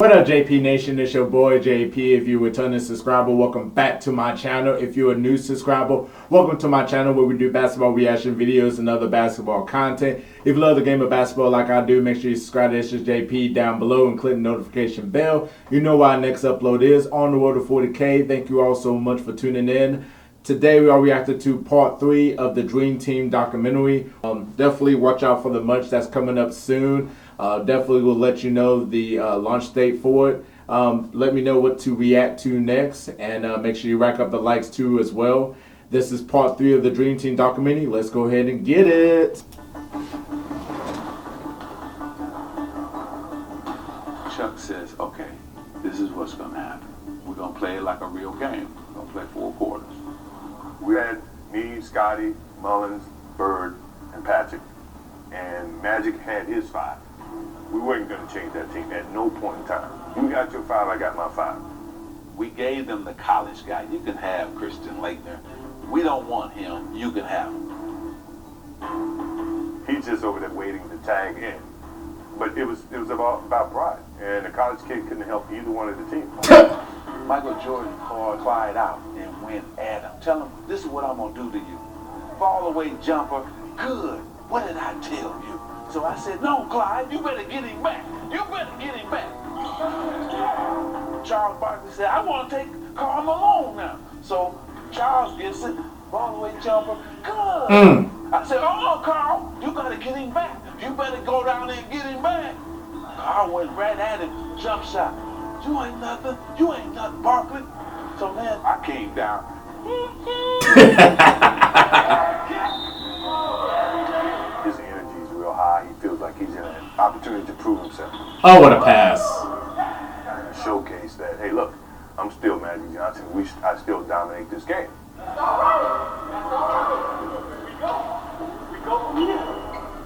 What up, JP Nation? It's your boy JP. If you're a returning subscriber, welcome back to my channel. If you're a new subscriber, welcome to my channel where we do basketball reaction videos and other basketball content. If you love the game of basketball like I do, make sure you subscribe to ItzJustJP down below and click the notification bell. You know why our next upload is on the road to 40K. Thank you all so much for tuning in. Today we are reacting to part 3 of the Dream Team documentary. Definitely watch out for the merch that's coming up soon. Definitely will let you know the launch date for it. Let me know what to react to next, and make sure you rack up the likes too as well. This is part 3 of the Dream Team documentary. Let's go ahead and get it. Chuck says, okay, this is what's going to happen. We're going to play it like a real game. We're going to play 4 quarters. We had me, Scotty, Mullins, Bird, and Patrick, and Magic had his 5. We weren't going to change that team at no point in time. You got your 5, I got my 5. We gave them the college guy. You can have Christian Laettner. We don't want him. You can have him. He's just over there waiting to tag in. But it was about pride, and the college kid couldn't help either one of the teams. Michael Jordan called Clyde out and went at him. Tell him, this is what I'm going to do to you. Fall away jumper, good. What did I tell you? So I said, no, Clyde, you better get him back. You better get him back. Charles Barkley said, I want to take Karl Malone now. So Charles gets it, fall away jumper, good. I said, oh, Karl, you got to get him back. You better go down there and get him back. Karl went right at him, jump shot. You ain't nothing. You ain't nothing, Barkley. So, man, I came down. His energy is real high. He feels like he's in an opportunity to prove himself. Oh, what a pass. Showcase that, hey, look, I'm still Magic Johnson. I still dominate this game.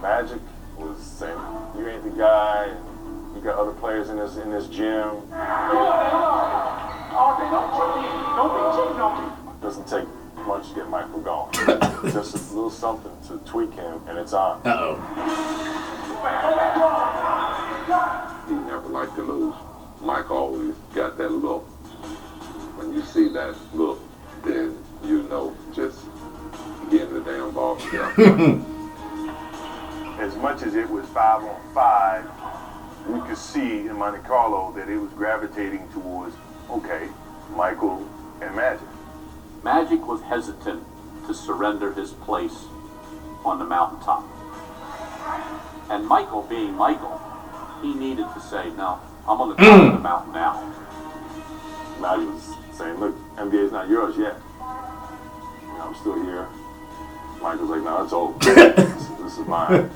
Magic was saying, you ain't the guy. You got other players in this gym. Doesn't take much to get Michael going. Just a little something to tweak him, and it's on. He never liked to lose. Mike always got that look. When you see that look, then you know just getting the damn ball together. As much as it was 5-on-5, we could see in Monte Carlo that it was gravitating towards, okay, Michael and Magic. Magic was hesitant to surrender his place on the mountaintop. And Michael, being Michael, he needed to say, no, I'm on the top of the mountain now. Magic was saying, look, NBA's not yours yet. I'm still here. Michael's like, no, it's over. This is mine.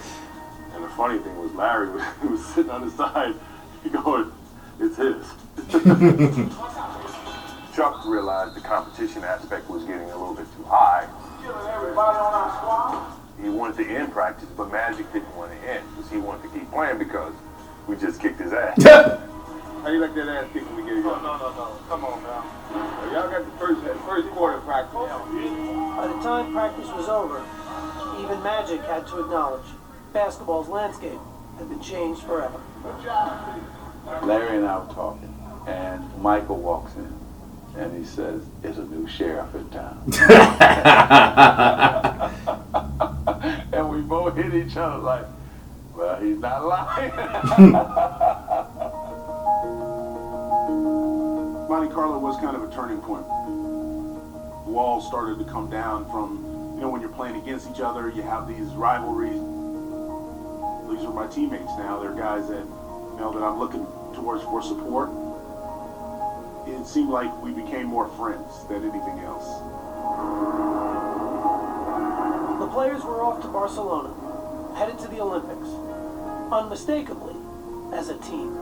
And the funny thing was Larry was sitting on the side going, it's his. Chuck realized the competition aspect was getting a little bit too high. Everybody on our squad. He wanted to end practice, but Magic didn't want to end because he wanted to keep playing because we just kicked his ass. How you like that ass kicking to get it? No. Come on now. Y'all got the first quarter practice. By the time practice was over, even Magic had to acknowledge basketball's landscape had been changed forever. Larry and I were talking, and Michael walks in, and he says, there's a new sheriff in town. And we both hit each other like, well, he's not lying. Monte Carlo was kind of a turning point. Walls started to come down from, when you're playing against each other, you have these rivalries. These are my teammates now. They're guys that, that I'm looking towards for support. It seemed like we became more friends than anything else. The players were off to Barcelona, headed to the Olympics, unmistakably as a team.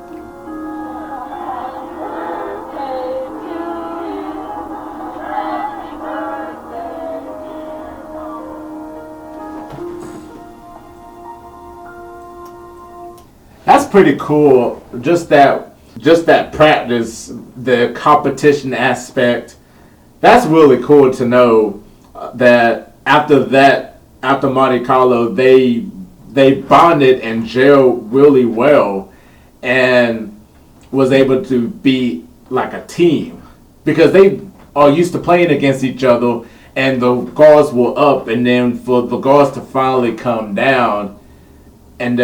That's pretty cool. Just that practice, the competition aspect. That's really cool to know that after Monte Carlo, they bonded and gelled really well. And was able to be like a team because they are used to playing against each other, and the guards were up, and then for the guards to finally come down, and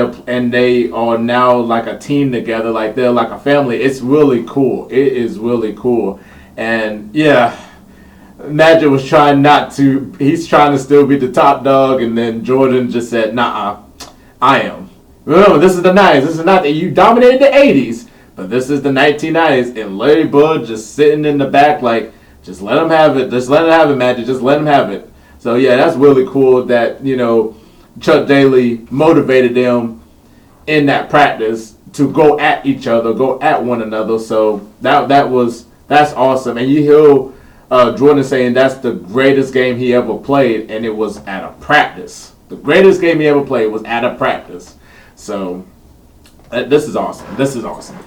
they are now like a team together, like they're like a family. It's really cool. It is really cool, and yeah. Magic was trying not to. He's trying to still be the top dog, and then Jordan just said, "Nah, I am." Remember, this is the 90s. This is not that you dominated the 80s, but this is the 1990s, and Larry Bird just sitting in the back, like, just let him have it. Just let him have it, Magic. Just let him have it. So yeah, that's really cool that Chuck Daly motivated them in that practice to go at each other, go at one another. So that's awesome, and you hear. Jordan saying that's the greatest game he ever played, and it was at a practice. The greatest game he ever played was at a practice. So, this is awesome. This is awesome.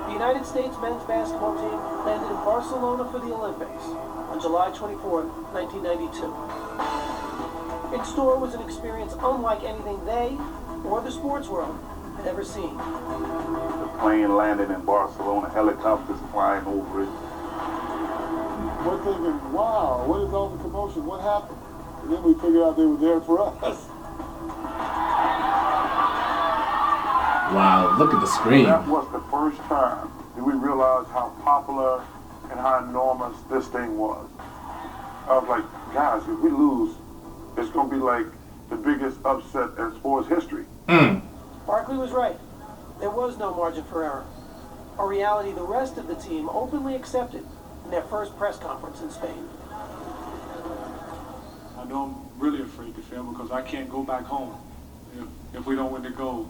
The United States men's basketball team landed in Barcelona for the Olympics on July 24, 1992. In store was an experience unlike anything they or the sports world had ever seen. The plane landed in Barcelona, helicopters flying over it. We're thinking, wow, what is all the commotion? What happened? And then we figured out they were there for us. Wow, look at the screen. That was the first time that we realized how popular and how enormous this thing was. I was like, guys, if we lose, it's going to be like the biggest upset in sports history. Barkley was right. There was no margin for error. A reality the rest of the team openly accepted in their first press conference in Spain. I know I'm really afraid to fail because I can't go back home if we don't win the gold.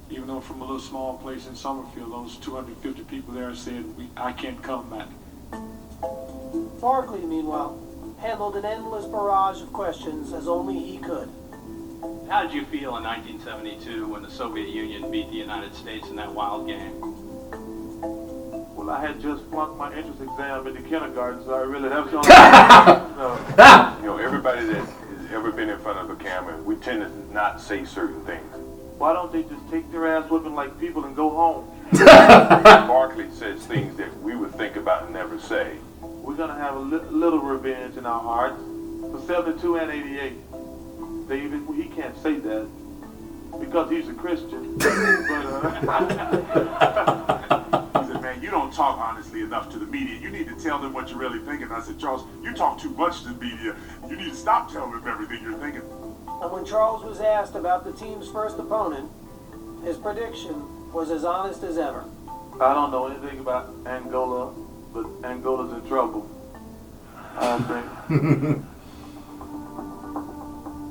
Even though from a little small place in Summerfield, those 250 people there said, I can't come back. Barkley, meanwhile, handled an endless barrage of questions as only he could. How did you feel in 1972 when the Soviet Union beat the United States in that wild game? Well, I had just flunked my entrance exam in the kindergarten, so I really have some. Everybody that has ever been in front of a camera, we tend to not say certain things. Why don't they just take their ass whipping like people and go home? Barkley says things that we would think about and never say. We're going to have a little revenge in our hearts for 72 and 88. David, he can't say that because he's a Christian. But, he said, man, you don't talk honestly enough to the media. You need to tell them what you're really thinking. I said, Charles, you talk too much to the media. You need to stop telling them everything you're thinking. And when Charles was asked about the team's first opponent, his prediction was as honest as ever. I don't know anything about Angola, but Angola's in trouble. I think.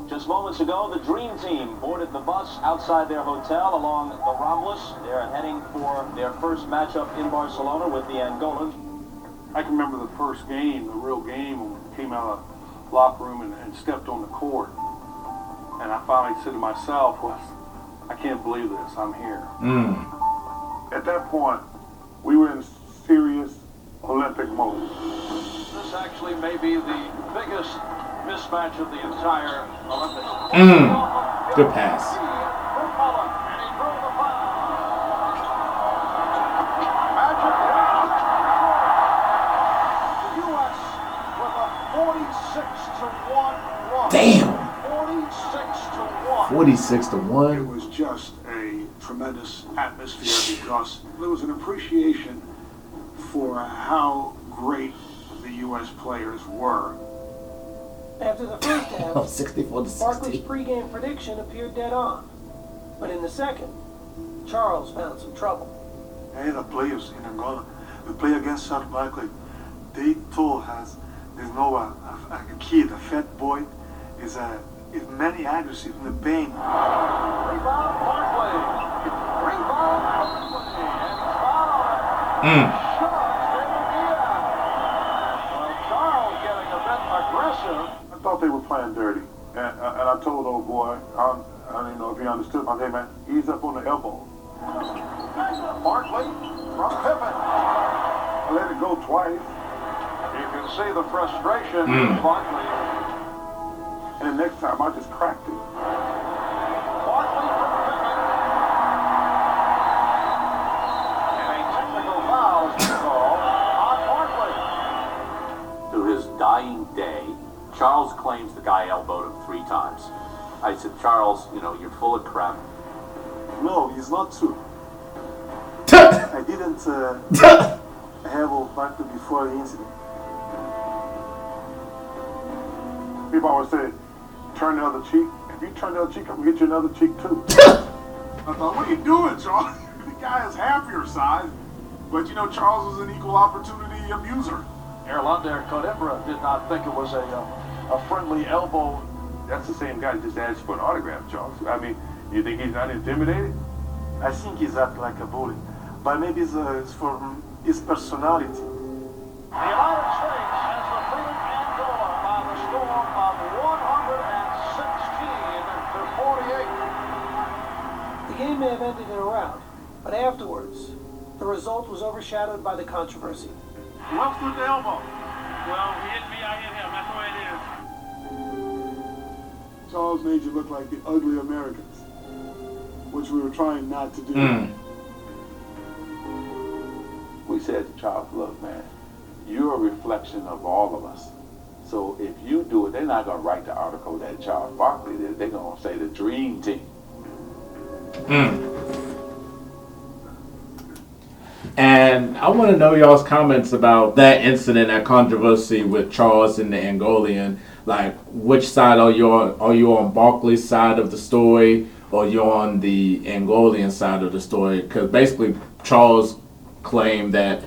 Just moments ago, the Dream Team boarded the bus outside their hotel along the Ramblers. They're heading for their first matchup in Barcelona with the Angolans. I can remember the first game, the real game, when we came out of the locker room and stepped on the court. And I finally said to myself, I can't believe this, I'm here. At that point, we were in serious Olympic mode. This actually may be the biggest mismatch of the entire Olympics. Good pass. The U.S. with a 46-1 run. Damn. 46-1. 46-1. It was just a tremendous atmosphere because there was an appreciation for how great the U.S. players were. After the first half, 64-60. Barkley's pregame prediction appeared dead on. But in the second, Charles found some trouble. Hey, the players in Angola, we play against Charles Barkley. They too there's no a kid, a fat boy, is many aggressive in the paint. Rebound Barkley. Rebound Barkley. And Charles getting a bit aggressive. I thought they were playing dirty. And I told old boy, I don't know if he understood my name, man, ease up on the elbow. Barkley from Pippen. I let it go twice. You can see the frustration in Barkley. And the next time, I just cracked it. Barkley from Pippen. And a technical foul is called on Barkley. To his dying day, Charles claims the guy elbowed him 3 times. I said, Charles, you know, you're full of crap. No, it's not true. I didn't have a Barkley before the incident. People always say, turn the other cheek. If you turn the other cheek, I'm going to get you another cheek too. I thought, what are you doing, Charles? The guy is half your size. But you know, Charles was an equal opportunity abuser. Erlander Codebra did not think it was a friendly elbow. That's the same guy that just asked you for an autograph, Charles. I mean, you think he's not intimidated? I think he's act like a bully, but maybe it's for his personality. The United States has defeated Angola by the score of 116 to 48. The game may have ended in a rout, but afterwards, the result was overshadowed by the controversy. Who else with the elbow? Well, he hit me, I hit him. That's the way it is. Charles made you look like the ugly Americans, which we were trying not to do. We said to Charles, look, man, you're a reflection of all of us. So if you do it, they're not going to write the article that Charles Barkley did. They're going to say the dream team. And I want to know y'all's comments about that incident, that controversy with Charles and the Angolian. Like, which side are you on? Are you on Barkley's side of the story, or you're on the Angolian side of the story? Because basically, Charles claimed that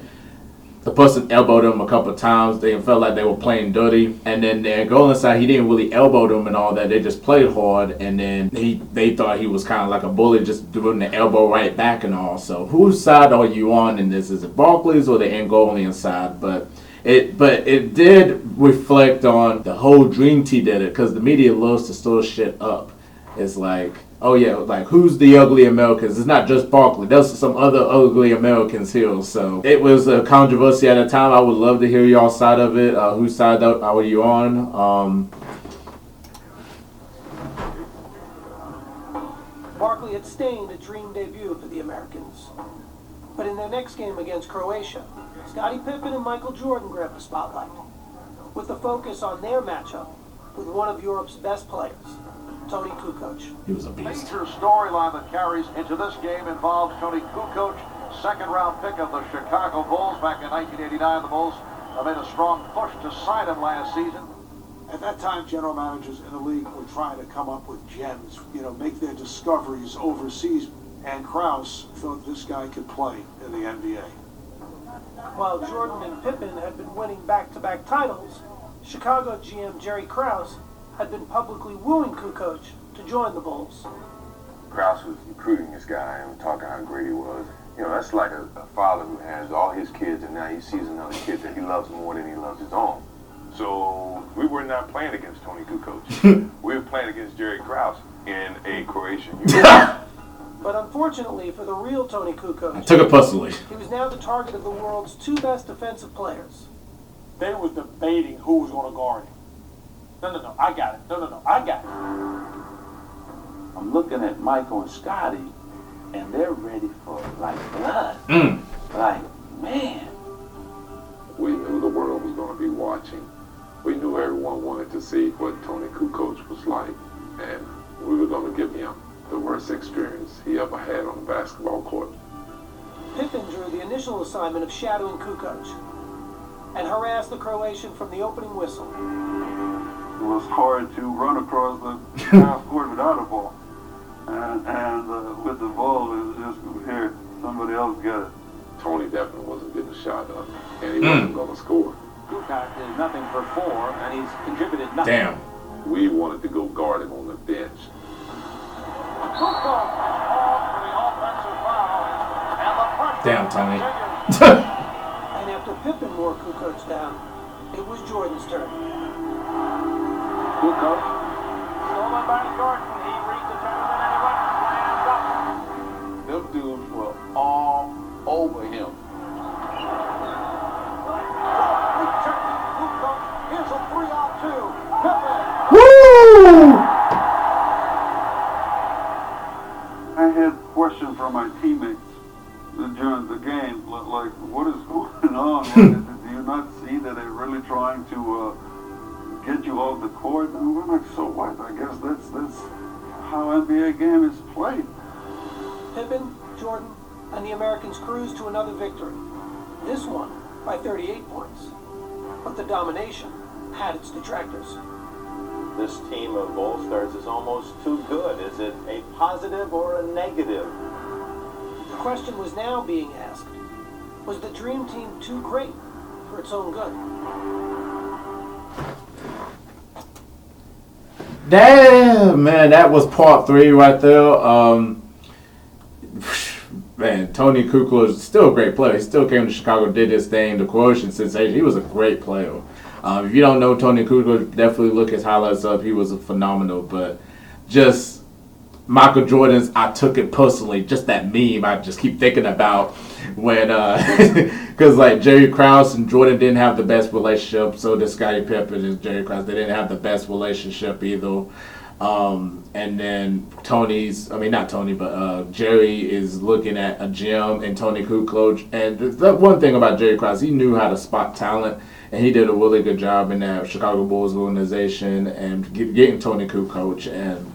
the person elbowed him a couple of times. They felt like they were playing dirty. And then the Angolan side, he didn't really elbow them and all that. They just played hard. And then they thought he was kind of like a bully, just doing the elbow right back and all. So whose side are you on in this? Is it Barkley's or the Angolian side? But it did reflect on the whole Dream Team did it, because the media loves to stir shit up. It's like, oh yeah, like who's the ugly Americans? It's not just Barkley. There's some other ugly Americans here. So it was a controversy at the time. I would love to hear y'all side of it. Whose side are you on? Barkley had stained a dream debut for the Americans. But in their next game against Croatia, Scottie Pippen and Michael Jordan grabbed the spotlight, with the focus on their matchup with one of Europe's best players, Toni Kukoc. He was a beast. Major storyline that carries into this game involves Toni Kukoc, second-round pick of the Chicago Bulls back in 1989. The Bulls made a strong push to sign him last season. At that time, general managers in the league were trying to come up with gems, make their discoveries overseas. And Krause thought this guy could play in the NBA. While Jordan and Pippen had been winning back-to-back titles, Chicago GM Jerry Krause had been publicly wooing Kukoc to join the Bulls. Krause was recruiting this guy and talking how great he was. That's like a father who has all his kids and now he sees another kid that he loves more than he loves his own. So we were not playing against Toni Kukoc. We were playing against Jerry Krause in a Croatian uniform. But unfortunately for the real Toni Kukoc, I took it personally. He was now the target of the world's 2 best defensive players. They were debating who was going to guard him. No, I got it. No, I got it. I'm looking at Michael and Scotty, and they're ready for, blood. Like, man. We knew the world was going to be watching. We knew everyone wanted to see what Toni Kukoc was like, and we were going to give him the worst experience he ever had on the basketball court. Pippen drew the initial assignment of shadowing Kukoc and harassed the Croatian from the opening whistle. It was hard to run across the half court without a ball. And with the ball, it was just here, somebody else got it. Toni definitely wasn't getting a shot up, and he wasn't going to score. Kukoc did nothing for 4, and he's contributed nothing. Damn. We wanted to go guard him on the bench. Kukoc is called for the offensive foul, and the pressure Damn, Toni. And after Pippen wore Kukoc down, it was Jordan's turn. Kukoc, stolen by Jordan. He reached the tournament anyway. Lands up. Them dudes were all over him. Kukoc, here's a 3-on-2. Pippen. Woo! I had questions from my teammates during the game, like, what is going on? Do you not see that they're really trying to get you off the court? And we're like, so what? I guess that's how NBA game is played. Pippen, Jordan, and the Americans cruised to another victory. This one by 38 points. But the domination had its detractors. This team of All-Stars is almost too good. Is it a positive or a negative? The question was now being asked, was the Dream Team too great for its own good? Damn, man, that was part 3 right there. Man, Toni Kukoc is still a great player. He still came to Chicago, did his thing, the Croatian sensation. He was a great player. If you don't know Toni Kukoc, definitely look his highlights up. He was a phenomenal. But just Michael Jordan's, I took it personally. Just that meme I just keep thinking about when, because like Jerry Krause and Jordan didn't have the best relationship. So did Scottie Pippen and Jerry Krause. They didn't have the best relationship either. And then Jerry is looking at a gym and Toni Kukoc. And the one thing about Jerry Krause, he knew how to spot talent. And he did a really good job in that Chicago Bulls organization and getting Toni Kukoc and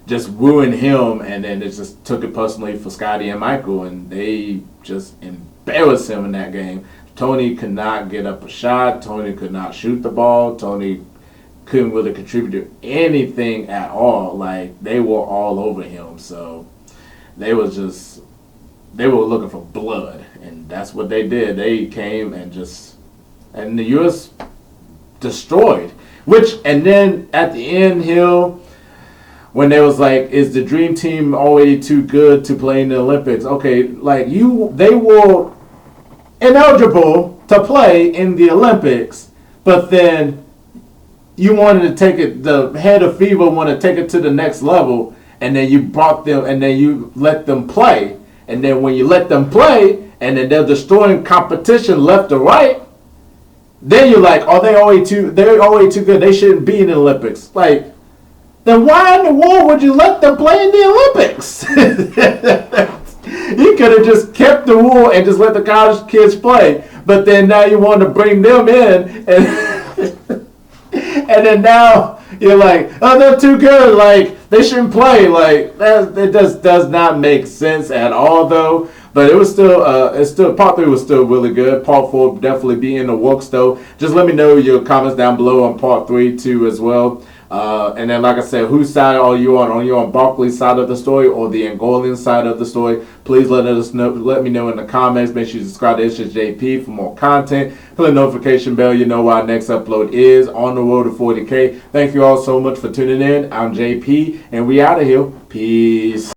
just wooing him. And then it just took it personally for Scottie and Michael. And they just embarrassed him in that game. Toni could not get up a shot. Toni could not shoot the ball. Toni couldn't really contribute to anything at all. Like, they were all over him. So they were looking for blood. And that's what they did. They came and the U.S. destroyed. And then at the end here, when they was like, is the Dream Team already too good to play in the Olympics? Okay, like they were ineligible to play in the Olympics, but then you wanted to take it, the head of FIBA wanted to take it to the next level, and then you brought them, and then you let them play. And then when you let them play, and then they're destroying competition left or right, then you're like, oh, they're already too good. They shouldn't be in the Olympics. Like, then why in the world would you let them play in the Olympics? You could have just kept the rule and just let the college kids play. But then now you want to bring them in, and and then now you're like, oh, they're too good. Like, they shouldn't play. Like, it just does not make sense at all, though. But it was still, part 3 was still really good. Part 4 definitely be in the works, though. Just let me know your comments down below on part 3 too as well. And then, like I said, whose side are you on? Are you on Barkley's side of the story or the Angolan side of the story? Please let us know. Let me know in the comments. Make sure you subscribe to ItzJustJP for more content. Hit the notification bell. You know where our next upload is on the road to 40K. Thank you all so much for tuning in. I'm JP, and we out of here. Peace.